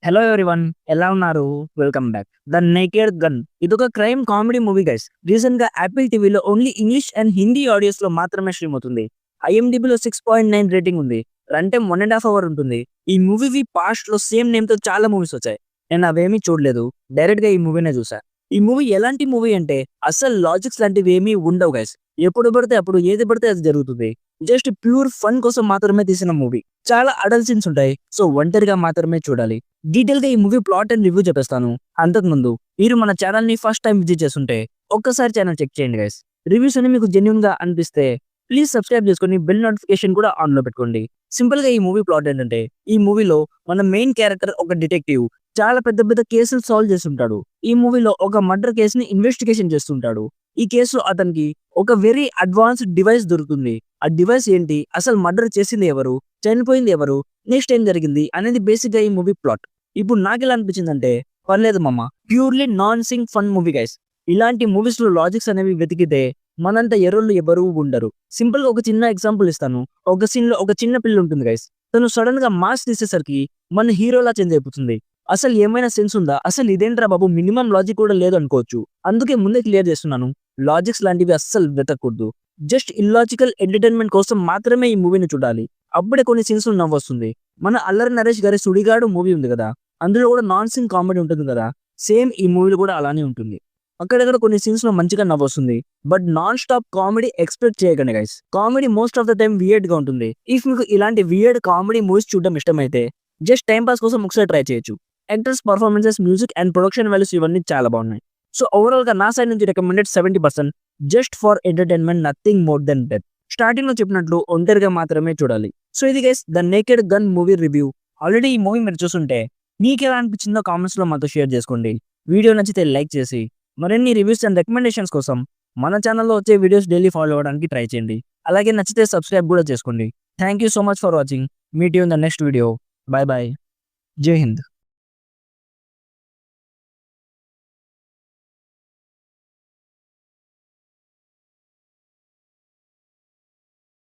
Hello everyone, ఎలా ఉన్నారు? Welcome back. The naked gun ఇదొక crime comedy movie guys. Recent గా యాపిల్ టీవీలో only English and Hindi audios లో మాత్రమే స్ట్రీమ్ అవుతుంది. ఐఎండిబిలో 6.9 రేటింగ్ ఉంది. రన్ టైం 1.5 అవర్ ఉంటుంది. ఈ మూవీవి పాస్ట్ లో సేమ్ నేమ్ తో చాలా మూవీస్ వచ్చాయి. నేను అవేమీ చూడలేదు, డైరెక్ట్ గా ఈ మూవీనే చూసా. ఈ మూవీ ఎలాంటి మూవీ అంటే అసలు లాజిక్స్ లాంటివి ఏమీ ఉండవు గైస్. ఎప్పుడు పడితే అప్పుడు ఏది పడితే అది జరుగుతుంది. జస్ట్ ప్యూర్ ఫన్ కోసం మాత్రమే తీసిన మూవీ. చాలా అడల్ట్ సీన్స్ ఉంటాయి, సో ఒంటరిగా మాత్రమే చూడాలి. డీటెయిల్ గా ఈ మూవీ ప్లాట్ అండ్ రివ్యూ చెప్పేస్తాను. అంతకుముందు మీరు మన ఛానల్ ని ఫస్ట్ టైం విజిట్ చేస్తుంటే ఒక్కసారి ఛానల్ చెక్ చేయండి గైస్. రివ్యూస్ అని మీకు జెన్యున్ గా అనిపిస్తే ప్లీజ్ సబ్స్క్రైబ్ చేసుకొని బెల్ నోటిఫికేషన్ కూడా ఆన్ లో పెట్టుకోండి. సింపుల్ గా ఈ మూవీ ప్లాట్ ఏంటంటే, ఈ మూవీలో మన మెయిన్ క్యారెక్టర్ ఒక డిటెక్టివ్ చాలా పెద్ద పెద్ద కేసులు సాల్వ్ చేస్తుంటాడు. ఈ మూవీలో ఒక మర్డర్ కేసుని ఇన్వెస్టిగేషన్ చేస్తుంటాడు. ఈ కేసులో అతనికి ఒక వెరీ అడ్వాన్స్డ్ డివైస్ దొరుకుతుంది. ఆ డివైస్ ఏంటి, అసలు మర్డర్ చేసింది ఎవరు, చనిపోయింది ఎవరు, నెక్స్ట్ ఏం జరిగింది అనేది బేసిక్ గా ఈ మూవీ ప్లాట్. ఇప్పుడు నాకు ఎలా అనిపించిందంటే, పర్లేదు మామ, purely non Singh fun movie guys. ఇలాంటి మూవీస్ లో లాజిక్స్ అనేవి వెతికితే మనంత ఎర్రోళ్ళు ఎవరు ఉండరు. సింపుల్ గా ఒక చిన్న ఎగ్జాంపుల్ ఇస్తాను. ఒక సీన్ లో ఒక చిన్న పిల్ల ఉంటుంది గైస్. తను సడన్ గా మాస్క్ తీసేసరికి మన హీరోలా చేంజ్ అయిపోతుంది. అసలు ఏమైనా సెన్స్ ఉందా? అసలు ఇదేంట్రా బాబు, మినిమం లాజిక్ కూడా లేదు అనుకోవచ్చు. అందుకే ముందే క్లియర్ చేస్తున్నాను, లాజిక్స్ లాంటివి అస్సలు వెతకూడదు. జస్ట్ ఇల్లాజికల్ ఎంటర్టైన్మెంట్ కోసం మాత్రమే ఈ మూవీని చూడాలి. అప్పుడే కొన్ని సీన్స్ నవ్వు వస్తుంది. మన అల్లరి నరేష్ గారి సుడిగాడు మూవీ ఉంది కదా, అందులో కూడా నాన్ సింగ్ కామెడీ ఉంటుంది కదా, సేమ్ ఈ మూవీలో కూడా అలానే ఉంటుంది. అక్కడక్కడ కొన్ని సీన్స్ లో మంచిగా నవ్వు వస్తుంది. But non stop comedy expect చేయకండి గైస్. Comedy most of the time weird గా ఉంటుంది. ఇఫ్ మీకు ఇలాంటి వియర్డ్ కామెడీ మూవీస్ చూడడం ఇష్టమైతే జస్ట్ టైం పాస్ కోసం ఒకసారి ట్రై చేయొచ్చు. Actors performances, music and production values ఇవన్నీ చాలా బాగున్నాయి. సో ఓవరాల్ గా నా సైడ్ నుంచి recommended 70%. Just for entertainment, nothing more than that. Starting లో చెప్పినట్లు ఒంటరిగా మాత్రమే చూడాలి. సో ఇది guys the naked gun movie review. Already ఈ మూవీ మీరు చూస్తుంటే మీకు ఎలా అనిపించిందో కామెంట్స్ లో మాతో షేర్ చేసుకోండి. వీడియో నచ్చితే లైక్ చేసి మరిన్ని రివ్యూస్ అండ్ రికమెండేషన్స్ కోసం మన ఛానల్లో వచ్చే వీడియోస్ డైలీ ఫాలో అవ్వడానికి ట్రై చేయండి. అలాగే నచ్చితే సబ్స్క్రైబ్ కూడా చేసుకోండి. Thank you so much for watching. Meet you in the next video. By by. జై హింద్.